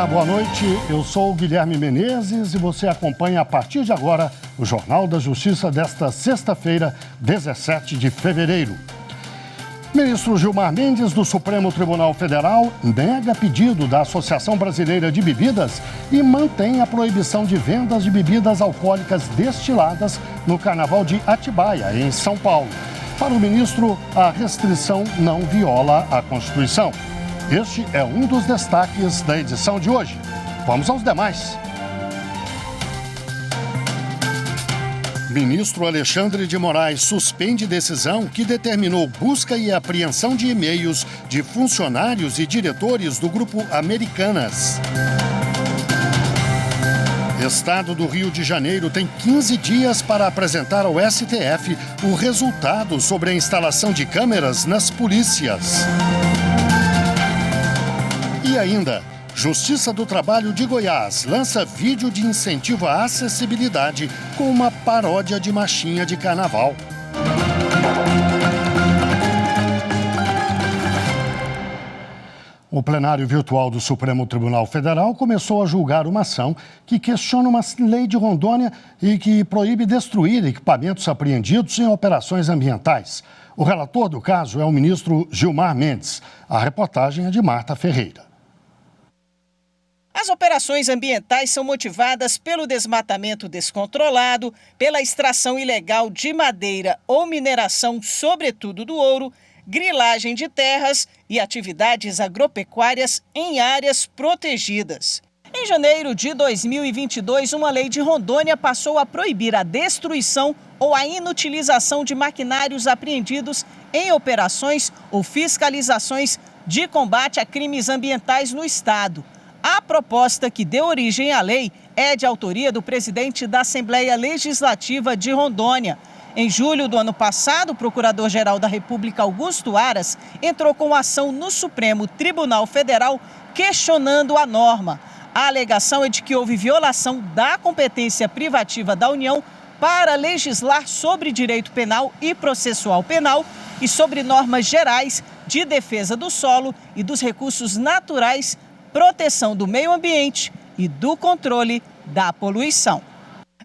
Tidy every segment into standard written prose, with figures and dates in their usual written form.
Olá, boa noite. Eu sou o Guilherme Menezes e você acompanha a partir de agora o Jornal da Justiça desta sexta-feira, 17 de fevereiro. Ministro Gilmar Mendes, do Supremo Tribunal Federal, nega pedido da Associação Brasileira de Bebidas e mantém a proibição de vendas de bebidas alcoólicas destiladas no Carnaval de Atibaia, em São Paulo. Para o ministro, a restrição não viola a Constituição. Este é um dos destaques da edição de hoje. Vamos aos demais. Ministro Alexandre de Moraes suspende decisão que determinou busca e apreensão de e-mails de funcionários e diretores do Grupo Americanas. Estado do Rio de Janeiro tem 15 dias para apresentar ao STF o resultado sobre a instalação de câmeras nas polícias. E ainda, Justiça do Trabalho de Goiás lança vídeo de incentivo à acessibilidade com uma paródia de marchinha de carnaval. O plenário virtual do Supremo Tribunal Federal começou a julgar uma ação que questiona uma lei de Rondônia e que proíbe destruir equipamentos apreendidos em operações ambientais. O relator do caso é o ministro Gilmar Mendes. A reportagem é de Marta Ferreira. As operações ambientais são motivadas pelo desmatamento descontrolado, pela extração ilegal de madeira ou mineração, sobretudo do ouro, grilagem de terras e atividades agropecuárias em áreas protegidas. Em janeiro de 2022, uma lei de Rondônia passou a proibir a destruição ou a inutilização de maquinários apreendidos em operações ou fiscalizações de combate a crimes ambientais no estado. A proposta que deu origem à lei é de autoria do presidente da Assembleia Legislativa de Rondônia. Em julho do ano passado, o Procurador-Geral da República, Augusto Aras, entrou com ação no Supremo Tribunal Federal questionando a norma. A alegação é de que houve violação da competência privativa da União para legislar sobre direito penal e processual penal e sobre normas gerais de defesa do solo e dos recursos naturais, proteção do meio ambiente e do controle da poluição.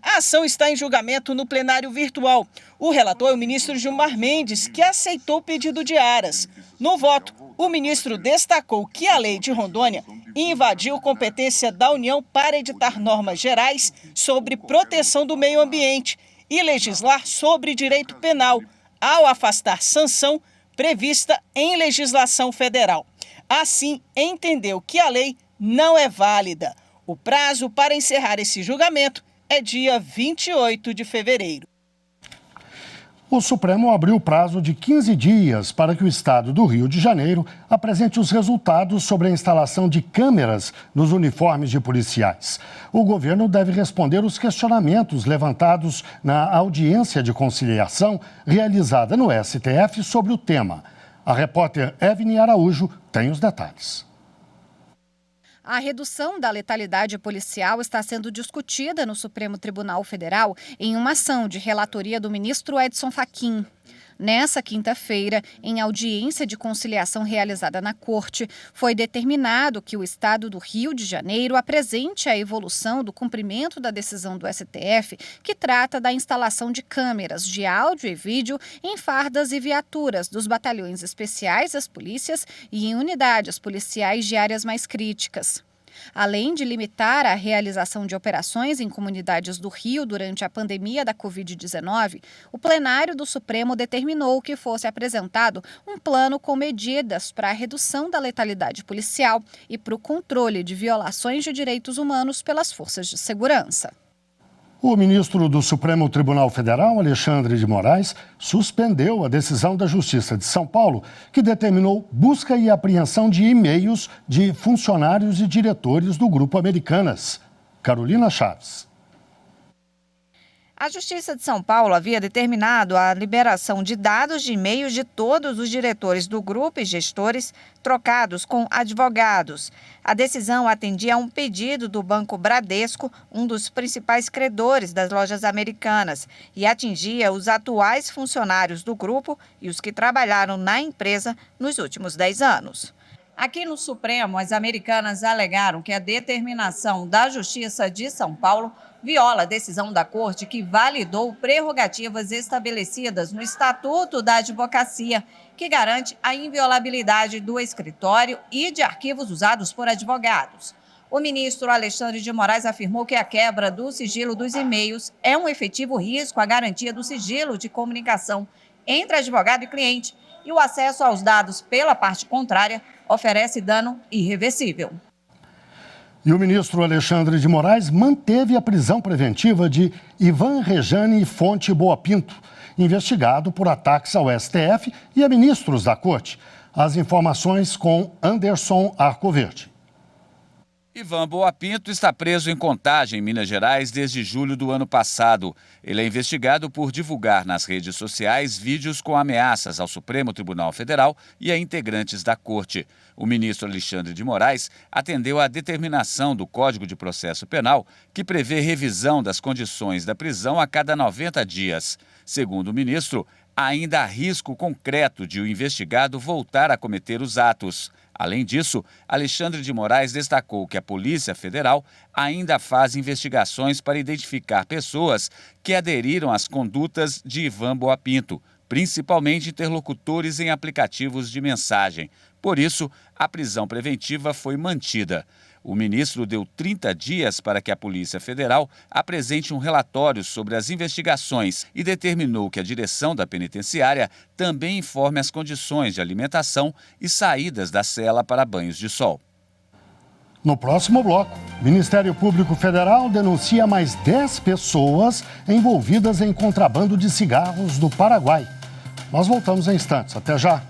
A ação está em julgamento no plenário virtual. O relator é o ministro Gilmar Mendes, que aceitou o pedido de Aras. No voto, o ministro destacou que a lei de Rondônia invadiu competência da União para editar normas gerais sobre proteção do meio ambiente e legislar sobre direito penal, ao afastar sanção prevista em legislação federal. Assim, entendeu que a lei não é válida. O prazo para encerrar esse julgamento é dia 28 de fevereiro. O Supremo abriu o prazo de 15 dias para que o Estado do Rio de Janeiro apresente os resultados sobre a instalação de câmeras nos uniformes de policiais. O governo deve responder os questionamentos levantados na audiência de conciliação realizada no STF sobre o tema. A repórter Evne Araújo tem os detalhes. A redução da letalidade policial está sendo discutida no Supremo Tribunal Federal em uma ação de relatoria do ministro Edson Fachin. Nessa quinta-feira, em audiência de conciliação realizada na Corte, foi determinado que o Estado do Rio de Janeiro apresente a evolução do cumprimento da decisão do STF, que trata da instalação de câmeras de áudio e vídeo em fardas e viaturas dos batalhões especiais das polícias e em unidades policiais de áreas mais críticas. Além de limitar a realização de operações em comunidades do Rio durante a pandemia da Covid-19, o plenário do Supremo determinou que fosse apresentado um plano com medidas para a redução da letalidade policial e para o controle de violações de direitos humanos pelas forças de segurança. O ministro do Supremo Tribunal Federal, Alexandre de Moraes, suspendeu a decisão da Justiça de São Paulo, que determinou busca e apreensão de e-mails de funcionários e diretores do Grupo Americanas. Carolina Chaves. A Justiça de São Paulo havia determinado a liberação de dados de e-mails de todos os diretores do grupo e gestores trocados com advogados. A decisão atendia a um pedido do Banco Bradesco, um dos principais credores das lojas Americanas, e atingia os atuais funcionários do grupo e os que trabalharam na empresa nos últimos 10 anos. Aqui no Supremo, as americanas alegaram que a determinação da Justiça de São Paulo viola a decisão da Corte que validou prerrogativas estabelecidas no Estatuto da Advocacia, que garante a inviolabilidade do escritório e de arquivos usados por advogados. O ministro Alexandre de Moraes afirmou que a quebra do sigilo dos e-mails é um efetivo risco à garantia do sigilo de comunicação entre advogado e cliente, e o acesso aos dados pela parte contrária oferece dano irreversível. E o ministro Alexandre de Moraes manteve a prisão preventiva de Ivan Rejane Fonte Boa Pinto, investigado por ataques ao STF e a ministros da Corte. As informações com Anderson Arcoverde. Ivan Boa Pinto está preso em Contagem, em Minas Gerais, desde julho do ano passado. Ele é investigado por divulgar nas redes sociais vídeos com ameaças ao Supremo Tribunal Federal e a integrantes da Corte. O ministro Alexandre de Moraes atendeu à determinação do Código de Processo Penal, que prevê revisão das condições da prisão a cada 90 dias. Segundo o ministro, ainda há risco concreto de o investigado voltar a cometer os atos. Além disso, Alexandre de Moraes destacou que a Polícia Federal ainda faz investigações para identificar pessoas que aderiram às condutas de Ivan Boa Pinto, principalmente interlocutores em aplicativos de mensagem. Por isso, a prisão preventiva foi mantida. O ministro deu 30 dias para que a Polícia Federal apresente um relatório sobre as investigações e determinou que a direção da penitenciária também informe as condições de alimentação e saídas da cela para banhos de sol. No próximo bloco, o Ministério Público Federal denuncia mais 10 pessoas envolvidas em contrabando de cigarros do Paraguai. Nós voltamos em instantes. Até já.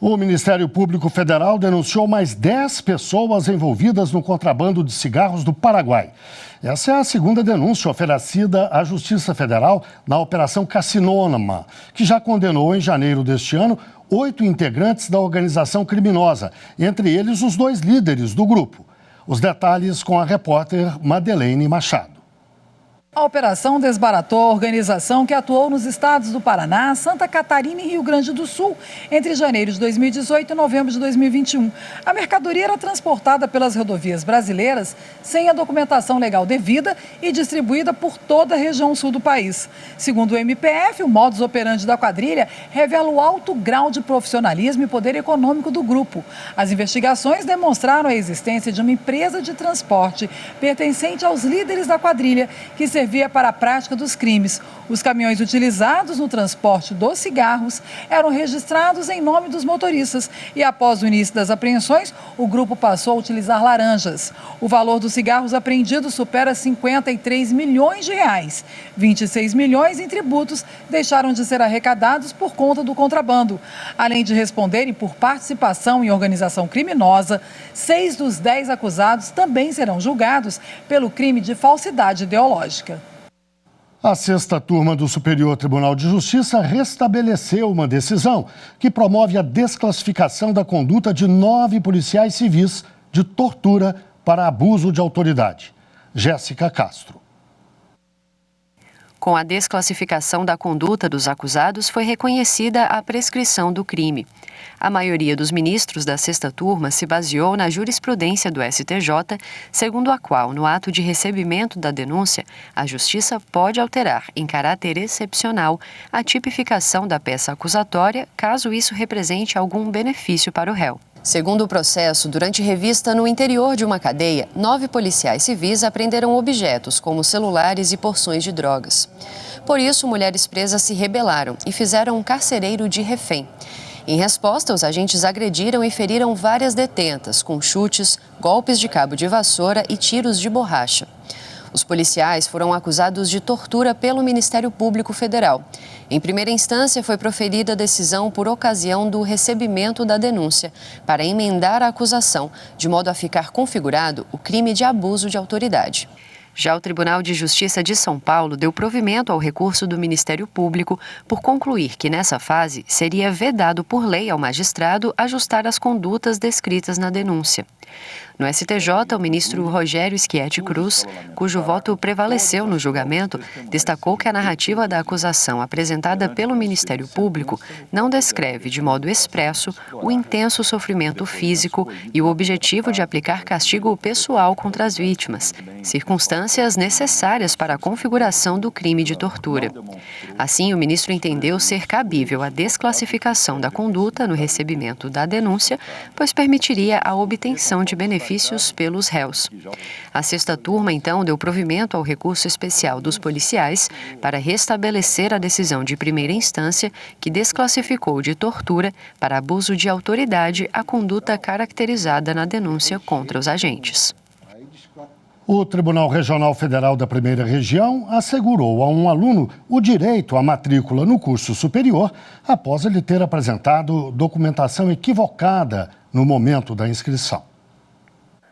O Ministério Público Federal denunciou mais 10 pessoas envolvidas no contrabando de cigarros do Paraguai. Essa é a segunda denúncia oferecida à Justiça Federal na Operação Cassinônima, que já condenou em janeiro deste ano 8 integrantes da organização criminosa, entre eles os 2 líderes do grupo. Os detalhes com a repórter Madeleine Machado. A operação desbaratou a organização que atuou nos estados do Paraná, Santa Catarina e Rio Grande do Sul entre janeiro de 2018 e novembro de 2021. A mercadoria era transportada pelas rodovias brasileiras sem a documentação legal devida e distribuída por toda a região sul do país. Segundo o MPF, o modus operandi da quadrilha revela o alto grau de profissionalismo e poder econômico do grupo. As investigações demonstraram a existência de uma empresa de transporte pertencente aos líderes da quadrilha, que servia para a prática dos crimes. Os caminhões utilizados no transporte dos cigarros eram registrados em nome dos motoristas e, após o início das apreensões, o grupo passou a utilizar laranjas. O valor dos cigarros apreendidos supera 53 milhões de reais. 26 milhões em tributos deixaram de ser arrecadados por conta do contrabando. Além de responderem por participação em organização criminosa, 6 dos 10 acusados também serão julgados pelo crime de falsidade ideológica. A 6ª turma do Superior Tribunal de Justiça restabeleceu uma decisão que promove a desclassificação da conduta de 9 policiais civis de tortura para abuso de autoridade. Jéssica Castro. Com a desclassificação da conduta dos acusados, foi reconhecida a prescrição do crime. A maioria dos ministros da 6ª turma se baseou na jurisprudência do STJ, segundo a qual, no ato de recebimento da denúncia, a Justiça pode alterar, em caráter excepcional, a tipificação da peça acusatória, caso isso represente algum benefício para o réu. Segundo o processo, durante revista no interior de uma cadeia, 9 policiais civis apreenderam objetos como celulares e porções de drogas. Por isso, mulheres presas se rebelaram e fizeram um carcereiro de refém. Em resposta, os agentes agrediram e feriram várias detentas, com chutes, golpes de cabo de vassoura e tiros de borracha. Os policiais foram acusados de tortura pelo Ministério Público Federal. Em primeira instância, foi proferida a decisão por ocasião do recebimento da denúncia, para emendar a acusação, de modo a ficar configurado o crime de abuso de autoridade. Já o Tribunal de Justiça de São Paulo deu provimento ao recurso do Ministério Público por concluir que, nessa fase, seria vedado por lei ao magistrado ajustar as condutas descritas na denúncia. No STJ, o ministro Rogério Schietti Cruz, cujo voto prevaleceu no julgamento, destacou que a narrativa da acusação apresentada pelo Ministério Público não descreve de modo expresso o intenso sofrimento físico e o objetivo de aplicar castigo pessoal contra as vítimas, circunstâncias necessárias para a configuração do crime de tortura. Assim, o ministro entendeu ser cabível a desclassificação da conduta no recebimento da denúncia, pois permitiria a obtenção de benefícios pelos réus. A sexta turma, então, deu provimento ao recurso especial dos policiais para restabelecer a decisão de primeira instância que desclassificou de tortura para abuso de autoridade a conduta caracterizada na denúncia contra os agentes. O Tribunal Regional Federal da Primeira Região assegurou a um aluno o direito à matrícula no curso superior após ele ter apresentado documentação equivocada no momento da inscrição.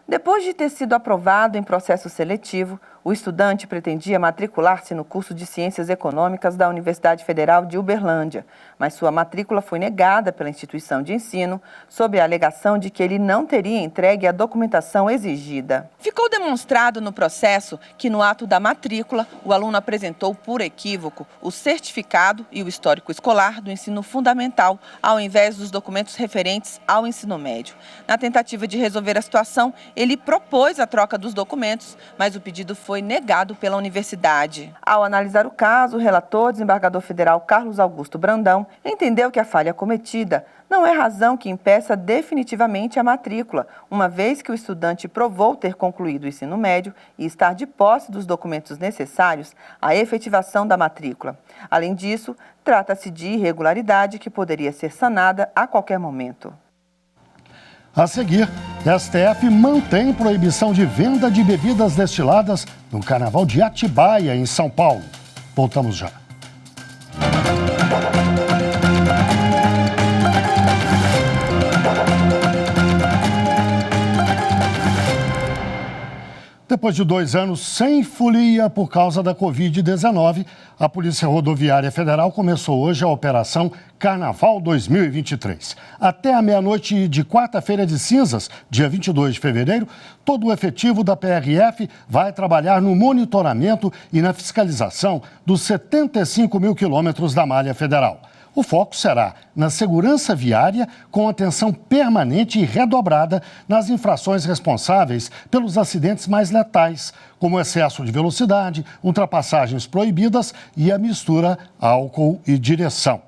Depois de ter sido aprovado em processo seletivo, o estudante pretendia matricular-se no curso de Ciências Econômicas da Universidade Federal de Uberlândia, mas sua matrícula foi negada pela instituição de ensino sob a alegação de que ele não teria entregue a documentação exigida. Ficou demonstrado no processo que no ato da matrícula, o aluno apresentou por equívoco o certificado e o histórico escolar do ensino fundamental, ao invés dos documentos referentes ao ensino médio. Na tentativa de resolver a situação, ele propôs a troca dos documentos, mas o pedido foi negado pela universidade. Ao analisar o caso, o relator, desembargador federal Carlos Augusto Brandão, entendeu que a falha cometida não é razão que impeça definitivamente a matrícula, uma vez que o estudante provou ter concluído o ensino médio e estar de posse dos documentos necessários à efetivação da matrícula. Além disso, trata-se de irregularidade que poderia ser sanada a qualquer momento. A seguir, STF mantém proibição de venda de bebidas destiladas no Carnaval de Atibaia, em São Paulo. Voltamos já. Depois de 2 anos sem folia por causa da Covid-19, a Polícia Rodoviária Federal começou hoje a Operação Carnaval 2023. Até a meia-noite de quarta-feira de cinzas, dia 22 de fevereiro, todo o efetivo da PRF vai trabalhar no monitoramento e na fiscalização dos 75 mil quilômetros da malha federal. O foco será na segurança viária, com atenção permanente e redobrada nas infrações responsáveis pelos acidentes mais letais, como excesso de velocidade, ultrapassagens proibidas e a mistura álcool e direção.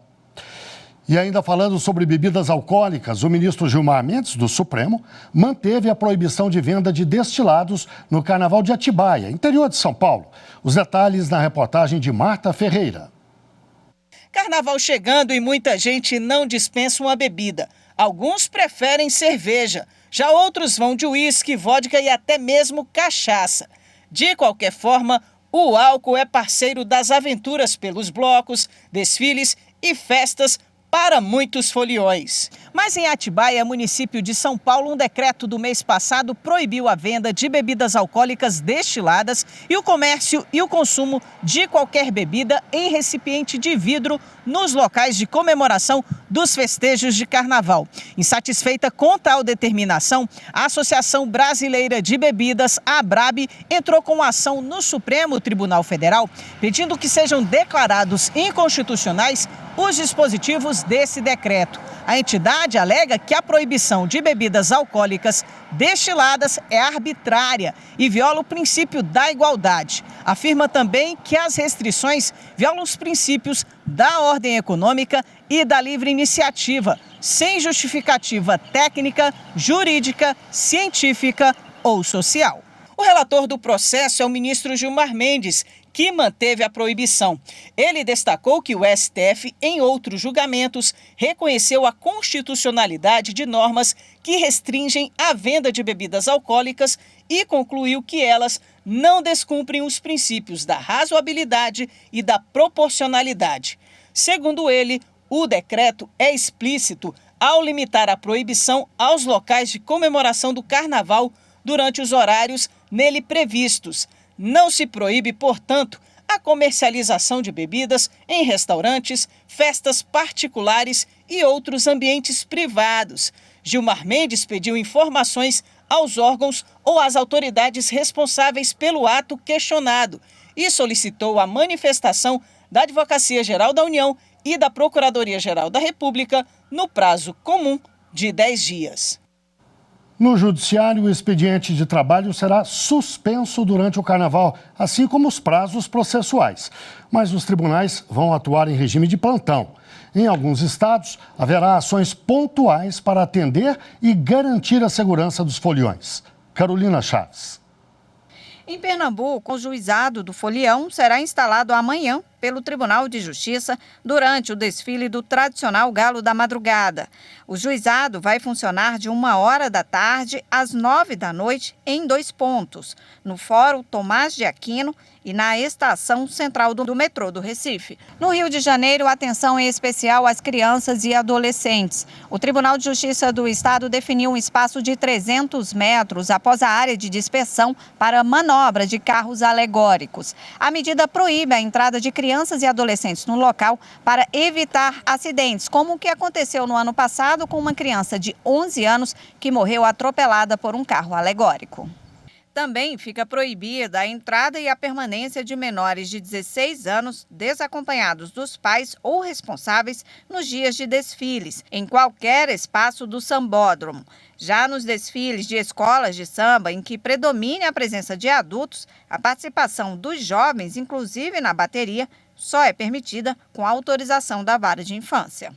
E ainda falando sobre bebidas alcoólicas, o ministro Gilmar Mendes, do Supremo, manteve a proibição de venda de destilados no Carnaval de Atibaia, interior de São Paulo. Os detalhes na reportagem de Marta Ferreira. Carnaval chegando e muita gente não dispensa uma bebida. Alguns preferem cerveja, já outros vão de uísque, vodka e até mesmo cachaça. De qualquer forma, o álcool é parceiro das aventuras pelos blocos, desfiles e festas para muitos foliões. Mas em Atibaia, município de São Paulo, um decreto do mês passado proibiu a venda de bebidas alcoólicas destiladas e o comércio e o consumo de qualquer bebida em recipiente de vidro nos locais de comemoração dos festejos de carnaval. Insatisfeita com tal determinação, a Associação Brasileira de Bebidas, a ABRAB, entrou com ação no Supremo Tribunal Federal, pedindo que sejam declarados inconstitucionais os dispositivos desse decreto. A entidade alega que a proibição de bebidas alcoólicas destiladas é arbitrária e viola o princípio da igualdade. Afirma também que as restrições violam os princípios da ordem econômica e da livre iniciativa, sem justificativa técnica, jurídica, científica ou social. O relator do processo é o ministro Gilmar Mendes, que manteve a proibição. Ele destacou que o STF, em outros julgamentos, reconheceu a constitucionalidade de normas que restringem a venda de bebidas alcoólicas e concluiu que elas não descumprem os princípios da razoabilidade e da proporcionalidade. Segundo ele, o decreto é explícito ao limitar a proibição aos locais de comemoração do carnaval durante os horários nele previstos. Não se proíbe, portanto, a comercialização de bebidas em restaurantes, festas particulares e outros ambientes privados. Gilmar Mendes pediu informações aos órgãos ou às autoridades responsáveis pelo ato questionado e solicitou a manifestação da Advocacia Geral da União e da Procuradoria-Geral da República no prazo comum de 10 dias. No Judiciário, o expediente de trabalho será suspenso durante o Carnaval, assim como os prazos processuais. Mas os tribunais vão atuar em regime de plantão. Em alguns estados, haverá ações pontuais para atender e garantir a segurança dos foliões. Carolina Chaves. Em Pernambuco, o juizado do folião será instalado amanhã pelo Tribunal de Justiça durante o desfile do tradicional Galo da Madrugada. O juizado vai funcionar de 1h da tarde às 9 da noite em 2 pontos, no Fórum Tomás de Aquino e na Estação Central do metrô do Recife. No Rio de Janeiro, atenção em especial às crianças e adolescentes. O Tribunal de Justiça do Estado definiu um espaço de 300 metros após a área de dispersão para manobra de carros alegóricos. A medida proíbe a entrada de crianças e adolescentes no local para evitar acidentes, como o que aconteceu no ano passado com uma criança de 11 anos que morreu atropelada por um carro alegórico. Também fica proibida a entrada e a permanência de menores de 16 anos desacompanhados dos pais ou responsáveis nos dias de desfiles, em qualquer espaço do sambódromo. Já nos desfiles de escolas de samba, em que predomine a presença de adultos, a participação dos jovens, inclusive na bateria, só é permitida com autorização da vara de infância.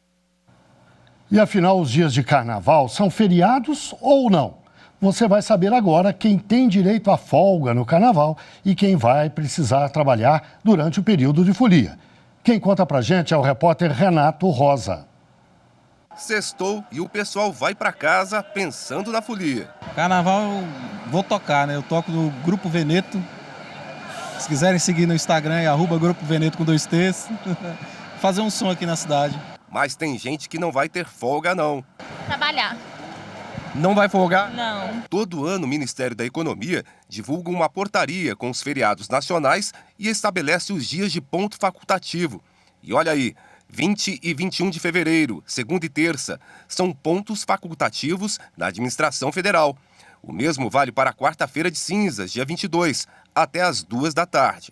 E afinal, os dias de Carnaval são feriados ou não? Você vai saber agora quem tem direito à folga no Carnaval e quem vai precisar trabalhar durante o período de folia. Quem conta pra gente é o repórter Renato Rosa. Sextou e o pessoal vai pra casa pensando na folia. Carnaval eu vou tocar, né? Eu toco no Grupo Veneto. Se quiserem seguir no Instagram é @Grupo Veneto com 2 T's. Fazer um som aqui na cidade. Mas tem gente que não vai ter folga, não. Trabalhar. Não vai folgar? Não. Todo ano o Ministério da Economia divulga uma portaria com os feriados nacionais e estabelece os dias de ponto facultativo. E olha aí, 20 e 21 de fevereiro, segunda e terça, são pontos facultativos na administração federal. O mesmo vale para a quarta-feira de cinzas, dia 22, até às 2 da tarde.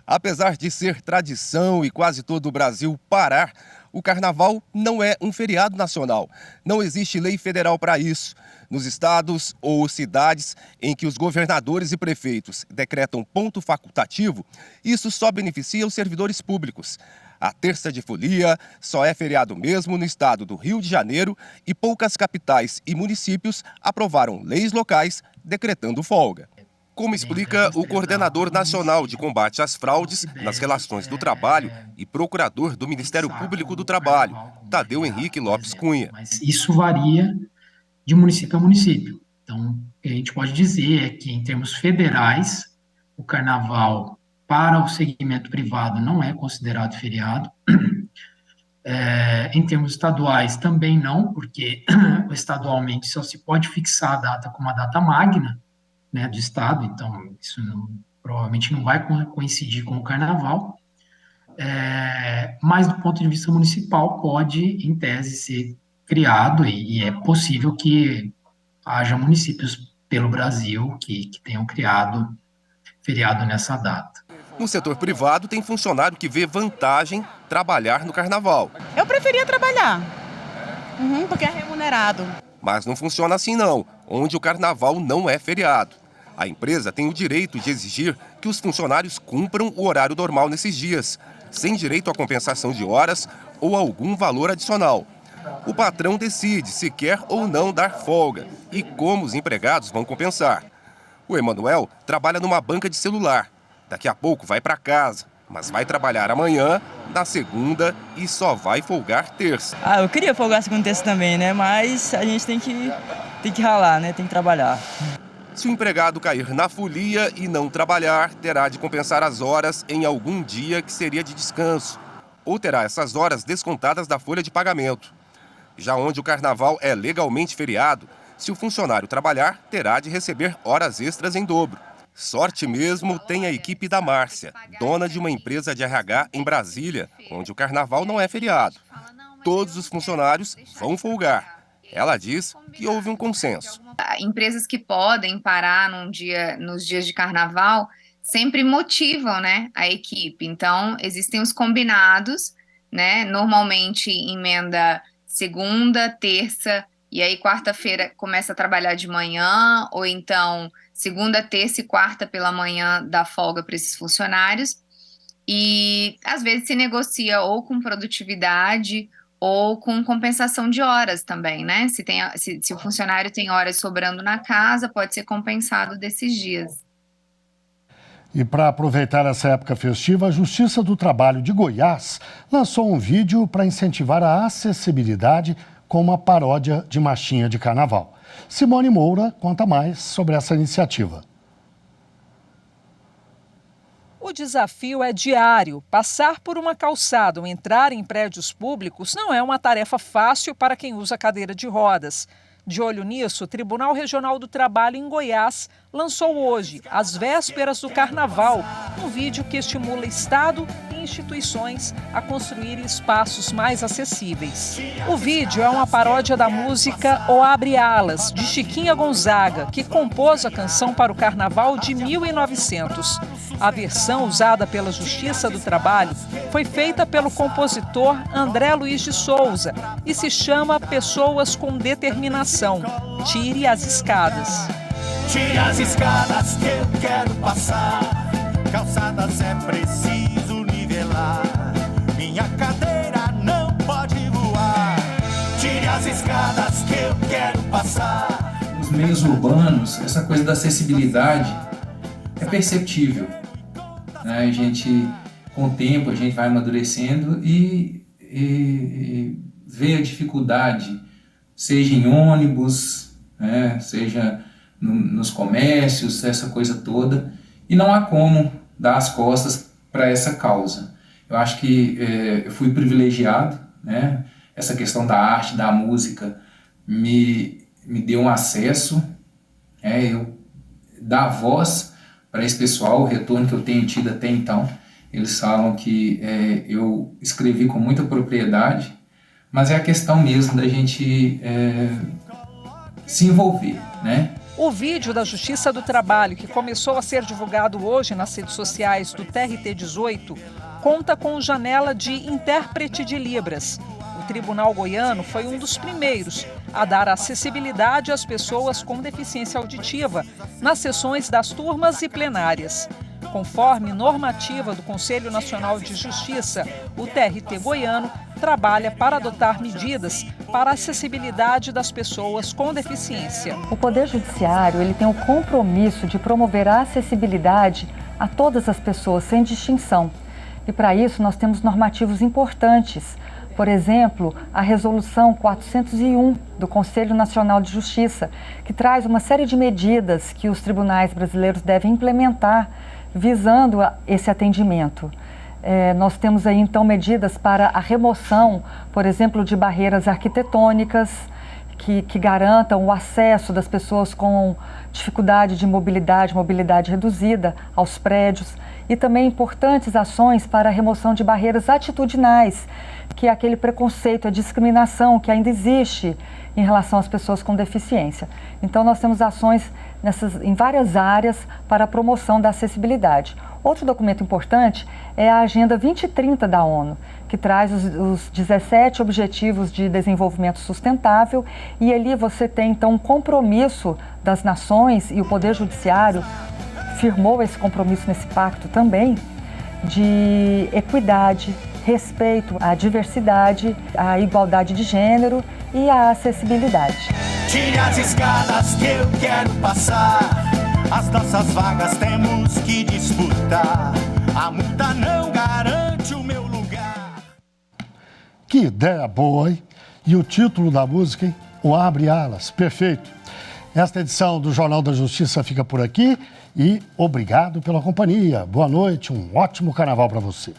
Apesar de ser tradição e quase todo o Brasil parar, o Carnaval não é um feriado nacional. Não existe lei federal para isso. Nos estados ou cidades em que os governadores e prefeitos decretam ponto facultativo, isso só beneficia os servidores públicos. A terça de folia só é feriado mesmo no estado do Rio de Janeiro e poucas capitais e municípios aprovaram leis locais decretando folga. Como explica o coordenador nacional de combate às fraudes nas relações do trabalho e procurador do Ministério Público do Trabalho, Tadeu Henrique Lopes Cunha. Mas isso varia de município a município. Então, o que a gente pode dizer é que, em termos federais, o Carnaval para o segmento privado não é considerado feriado. Em termos estaduais, também não, porque estadualmente só se pode fixar a data como uma data magna, né, do Estado, então isso provavelmente não vai coincidir com o Carnaval, mas do ponto de vista municipal pode, em tese, ser criado e é possível que haja municípios pelo Brasil que tenham criado feriado nessa data. No setor privado tem funcionário que vê vantagem trabalhar no Carnaval. Eu preferia trabalhar, porque é remunerado. Mas não funciona assim não, onde o Carnaval não é feriado. A empresa tem o direito de exigir que os funcionários cumpram o horário normal nesses dias, sem direito à compensação de horas ou algum valor adicional. O patrão decide se quer ou não dar folga e como os empregados vão compensar. O Emanuel trabalha numa banca de celular. Daqui a pouco vai para casa, mas vai trabalhar amanhã, na segunda e só vai folgar terça. Eu queria folgar segunda e terça também, né? Mas a gente tem que ralar, né? Tem que trabalhar. Se o empregado cair na folia e não trabalhar, terá de compensar as horas em algum dia que seria de descanso, ou terá essas horas descontadas da folha de pagamento. Já onde o Carnaval é legalmente feriado, se o funcionário trabalhar, terá de receber horas extras em dobro. Sorte mesmo tem a equipe da Márcia, dona de uma empresa de RH em Brasília, onde o carnaval não é feriado. Todos os funcionários vão folgar. Ela diz que houve um consenso. Empresas que podem parar nos dias de carnaval sempre motivam, né, a equipe. Então, existem os combinados, né? Normalmente emenda segunda, terça, e aí quarta-feira começa a trabalhar de manhã, ou então segunda, terça e quarta pela manhã dá folga para esses funcionários. E às vezes se negocia ou com produtividade ou com compensação de horas também, né? Se o funcionário tem horas sobrando na casa, pode ser compensado desses dias. E para aproveitar essa época festiva, a Justiça do Trabalho de Goiás lançou um vídeo para incentivar a acessibilidade com uma paródia de marchinha de carnaval. Simone Moura conta mais sobre essa iniciativa. O desafio é diário. Passar por uma calçada ou entrar em prédios públicos não é uma tarefa fácil para quem usa cadeira de rodas. De olho nisso, o Tribunal Regional do Trabalho em Goiás lançou hoje, às vésperas do Carnaval, um vídeo que estimula Estado e instituições a construir espaços mais acessíveis. O vídeo é uma paródia da música O Abre Alas, de Chiquinha Gonzaga, que compôs a canção para o Carnaval de 1900. A versão usada pela Justiça do Trabalho foi feita pelo compositor André Luiz de Souza e se chama Pessoas com Determinação. Tire as escadas. Tire as escadas que eu quero passar. Calçadas é preciso nivelar. Minha cadeira não pode voar. Tire as escadas que eu quero passar. Nos meios urbanos, essa coisa da acessibilidade é perceptível. A gente, com o tempo, a gente vai amadurecendo e vê a dificuldade, seja em ônibus, né, seja nos comércios, essa coisa toda, e não há como dar as costas para essa causa. Eu acho que eu fui privilegiado, né? Essa questão da arte, da música, me deu um acesso, eu dar voz para esse pessoal. O retorno que eu tenho tido até então, eles falam que eu escrevi com muita propriedade, mas é a questão mesmo da gente se envolver, né? O vídeo da Justiça do Trabalho, que começou a ser divulgado hoje nas redes sociais do TRT18, conta com janela de intérprete de Libras. O Tribunal Goiano foi um dos primeiros a dar acessibilidade às pessoas com deficiência auditiva nas sessões das turmas e plenárias. Conforme normativa do Conselho Nacional de Justiça, o TRT goiano trabalha para adotar medidas para a acessibilidade das pessoas com deficiência. O Poder Judiciário ele tem o compromisso de promover a acessibilidade a todas as pessoas, sem distinção. E para isso nós temos normativos importantes. Por exemplo, a Resolução 401 do Conselho Nacional de Justiça, que traz uma série de medidas que os tribunais brasileiros devem implementar visando esse atendimento. Nós temos aí, então, medidas para a remoção, por exemplo, de barreiras arquitetônicas que garantam o acesso das pessoas com dificuldade de mobilidade reduzida aos prédios, e também importantes ações para a remoção de barreiras atitudinais, que é aquele preconceito, a discriminação que ainda existe em relação às pessoas com deficiência. Então, nós temos ações em várias áreas para a promoção da acessibilidade. Outro documento importante é a Agenda 2030 da ONU, que traz os 17 Objetivos de Desenvolvimento Sustentável, e ali você tem, então, um compromisso das nações, e o Poder Judiciário firmou esse compromisso nesse pacto também, de equidade, respeito à diversidade, à igualdade de gênero e à acessibilidade. Tire as escadas que eu quero passar. As nossas vagas temos que disputar. A multa não garante o meu lugar. Que ideia boa, hein? E o título da música, hein? O Abre Alas. Perfeito. Esta edição do Jornal da Justiça fica por aqui e obrigado pela companhia. Boa noite, um ótimo carnaval para você.